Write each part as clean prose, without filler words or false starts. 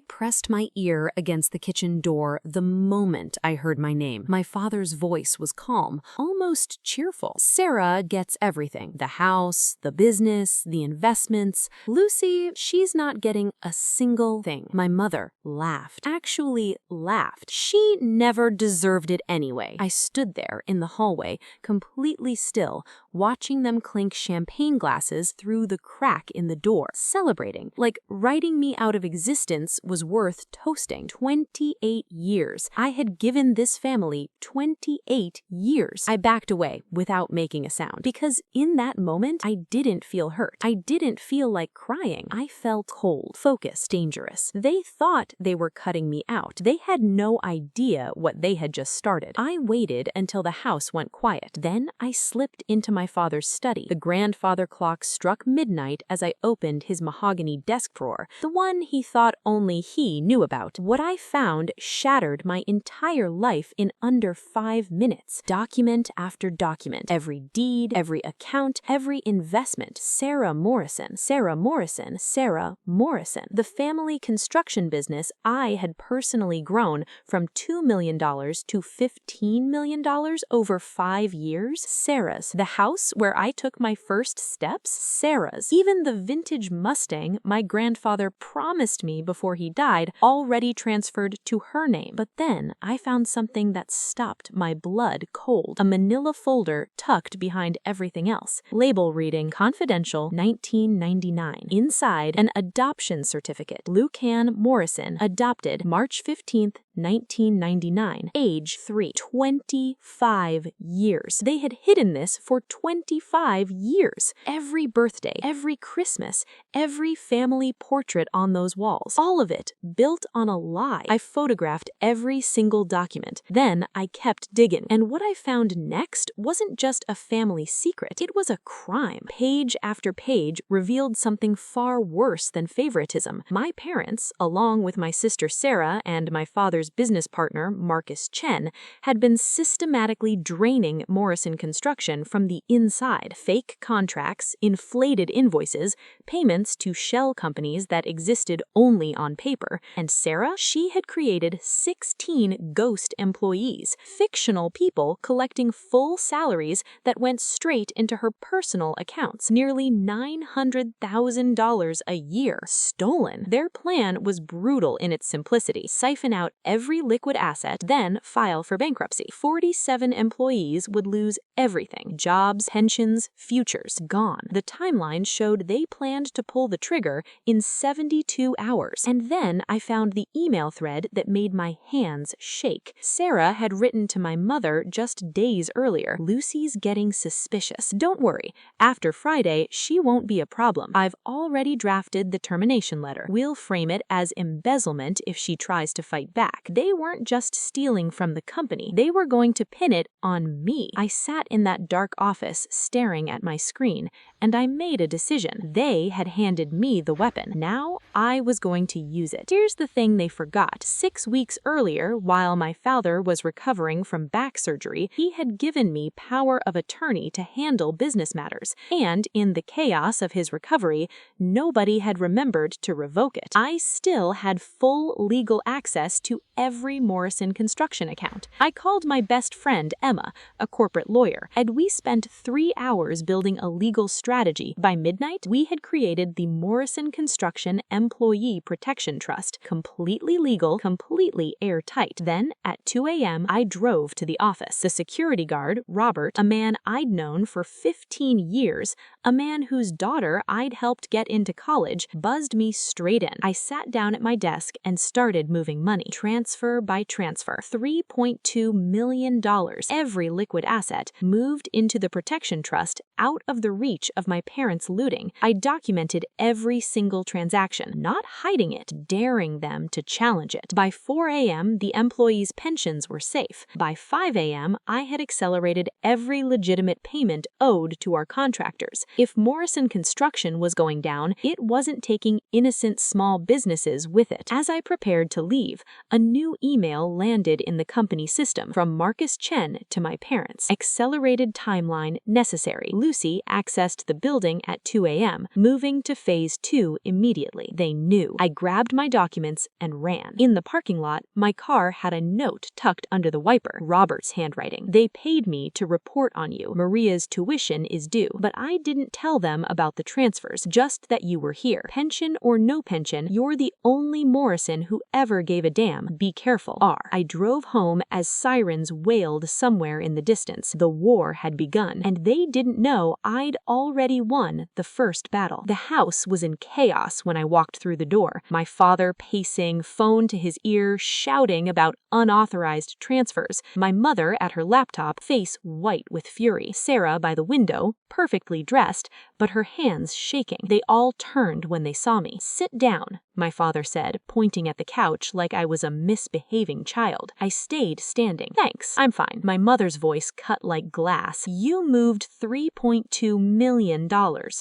pressed my ear against the kitchen door the moment I heard my name. My father's voice was calm, almost cheerful. "Sarah gets everything. The house, the business, the investments. Lucy, she's not getting a single thing." My mother laughed. Actually laughed. She never deserved it anyway. I stood there in the hallway, completely still, watching them clink champagne glasses through the crack in the door, celebrating, like writing me out of existence was worth toasting. 28 years. I had given this family 28 years. I backed away without making a sound, because in that moment, I didn't feel hurt. I didn't feel like crying. I felt cold, focused, dangerous. They thought they were cutting me out. They had no idea what they had just started. I waited until the house went quiet. Then I slipped into my father's study. The grandfather clock struck midnight as I opened his mahogany desk drawer, the one he thought only he knew about. What I found shattered my entire life in under 5 minutes. Document after document. Every deed, every account, every investment. Sarah Morrison, Sarah Morrison, Sarah Morrison. The family construction business I had personally grown from $2 million to $15 million over 5 years. Sarah's. The house where I took my first steps. Sarah's. Even the vintage Mustang my grandfather promised me before he died already transferred to her name. But then I found something that stopped my blood cold. A manila folder tucked behind everything else. Label reading Confidential 1999. Inside, an adoption certificate. Lucan Morrison, adopted March 15th, 1999. Age 3. 25 years. They had hidden this for 25 years. Every birthday, every Christmas, every family portrait on those walls. All of it built on a lie. I photographed every single document. Then I kept digging. And what I found next wasn't just a family secret. It was a crime. Page after page revealed something far worse than favoritism. My parents, along with my sister Sarah and my father's business partner, Marcus Chen, had been systematically draining Morrison Construction from the inside. Fake contracts, inflated invoices, payments to shell companies that existed only on paper. And Sarah, she had created 16 ghost employees, fictional people collecting full salaries that went straight into her personal accounts. Nearly $900,000 a year. Stolen. Their plan was brutal in its simplicity. Siphon out every liquid asset, then file for bankruptcy. 47 employees would lose everything. Jobs, pensions, futures, gone. The timeline showed they planned to pull the trigger in 72 hours. And then I found the email thread that made my hands shake. Sarah had written to my mother just days earlier. "Lucy's getting suspicious. Don't worry. After Friday, she won't be a problem. I've already drafted the termination letter. We'll frame it as embezzlement if she tries to fight back." They weren't just stealing from the company. They were going to pin it on me. I sat in that dark office staring at my screen, and I made a decision. They had handed me the weapon. Now I was going to use it. Here's the thing they forgot. 6 weeks earlier, while my father was recovering from back surgery, he had given me power of attorney to handle business matters. And in the chaos of his recovery, nobody had remembered to revoke it. I still had full legal access to every Morrison Construction account. I called my best friend, Emma, a corporate lawyer, and we spent 3 hours building a legal strategy. By midnight, we had created the Morrison Construction Employee Protection Trust. Completely legal, completely airtight. Then, at 2 a.m., I drove to the office. The security guard, Robert, a man I'd known for 15 years, a man whose daughter I'd helped get into college, buzzed me straight in. I sat down at my desk and started moving money. Transfer by transfer. $3.2 million. Every liquid asset moved into the protection trust out of the reach of my parents' looting. I documented every single transaction, not hiding it, daring them to challenge it. By 4 a.m., the employees' pensions were safe. By 5 a.m., I had accelerated every legitimate payment owed to our contractors. If Morrison Construction was going down, it wasn't taking innocent small businesses with it. As I prepared to leave, a new email landed in the company system from Marcus Chen to my parents. Accelerated timeline necessary. Lucy accessed the building at 2 a.m., moving to phase 2 immediately. They knew. I grabbed grabbed my documents and ran. In the parking lot, my car had a note tucked under the wiper, Robert's handwriting. They paid me to report on you. Maria's tuition is due, but I didn't tell them about the transfers, just that you were here. Pension or no pension, you're the only Morrison who ever gave a damn. Be careful. R. I drove home as sirens wailed somewhere in the distance. The war had begun, and they didn't know I'd already won the first battle. The house was in chaos when I walked through the door. My father pacing, phone to his ear, shouting about unauthorized transfers. My mother at her laptop, face white with fury. Sarah by the window, perfectly dressed, but her hands shaking. They all turned when they saw me. Sit down, my father said, pointing at the couch like I was a misbehaving child. I stayed standing. Thanks, I'm fine. My mother's voice cut like glass. You moved $3.2 million.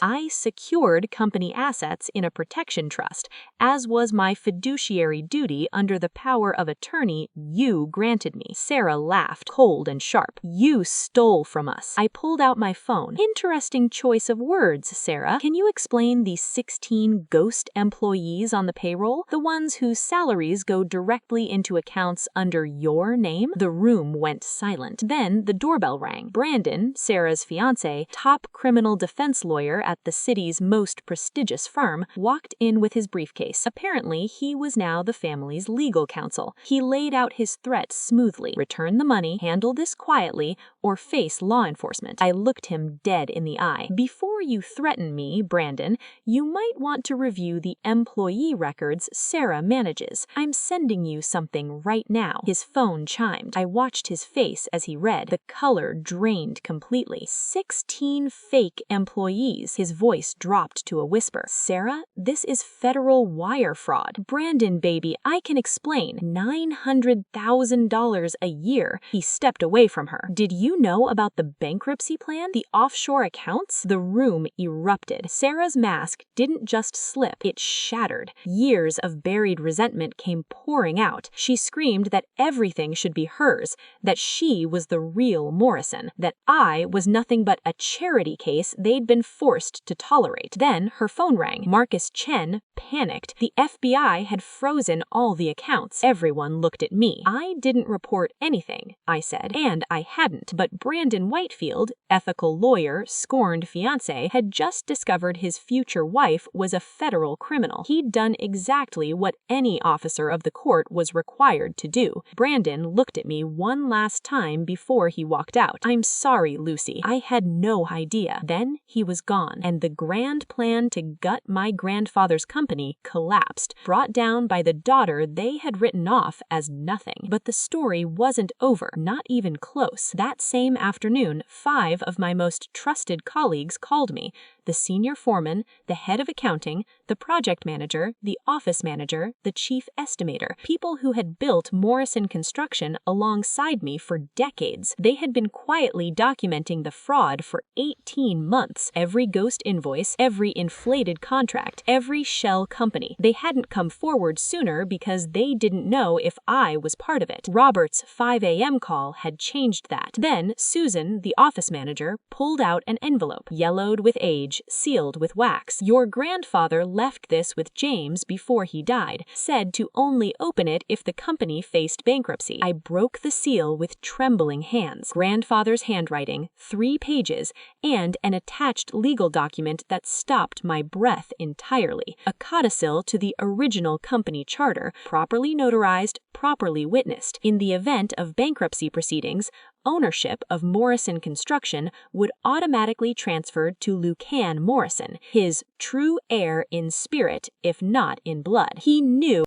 I secured company assets in a protection trust, as was my fiduciary duty under the power of attorney you granted me. Sarah laughed, cold and sharp. You stole from us. I pulled out my phone. Interesting choice of words, Sarah. Can you explain the 16 ghost employees on the payroll? The ones whose salaries go directly into accounts under your name? The room went silent. Then the doorbell rang. Brandon, Sarah's fiancé, top criminal defense lawyer at the city's most prestigious firm, walked in with his briefcase. Apparently, he was now the family's legal counsel. He laid out his threat smoothly. Return the money, handle this quietly, or face law enforcement. I looked him dead in the eye. Before you threaten me, Brandon, you might want to review the employee records Sarah manages. I'm sending you something right now. His phone chimed. I watched his face as he read. The color drained completely. 16 fake employees. His voice dropped to a whisper. Sarah, this is federal wire fraud. Brandon, baby, I can explain. $900,000 a year. He stepped away from her. Did you know about the bankruptcy plan? The offshore accounts? The room erupted. Sarah's mask didn't just slip, it shattered. Years of buried resentment came pouring out. She screamed that everything should be hers, that she was the real Morrison, that I was nothing but a charity case they'd been forced to tolerate. Then her phone rang. Marcus Chen panicked. The FBI had frozen all the accounts. Everyone looked at me. I didn't report anything, I said, and I hadn't, but Brandon Whitefield, ethical lawyer, scorned fiancé, had just discovered his future wife was a federal criminal. He'd done exactly what any officer of the court was required to do. Brandon looked at me one last time before he walked out. I'm sorry, Lucy. I had no idea. Then he was gone, and the grand plan to gut my grandfather's company collapsed, brought down by the daughter they had written off as nothing. But the story wasn't over, not even close. That same afternoon, 5 of my most trusted colleagues called me. The senior foreman, the head of accounting, the project manager, the office manager, the chief estimator, people who had built Morrison Construction alongside me for decades. They had been quietly documenting the fraud for 18 months. Every ghost invoice, every inflated contract, every shell company. They hadn't come forward sooner because they didn't know if I was part of it. Robert's 5 a.m. call had changed that. Then Susan, the office manager, pulled out an envelope, yellowed with age, sealed with wax. Your grandfather left this with James before he died, said to only open it if the company faced bankruptcy. I broke the seal with trembling hands. Grandfather's handwriting, 3 pages, and an attached legal document that stopped my breath entirely. A codicil to the original company charter, properly notarized, properly witnessed. In the event of bankruptcy proceedings, ownership of Morrison Construction would automatically transfer to Lucan Morrison, his true heir in spirit, if not in blood. He knew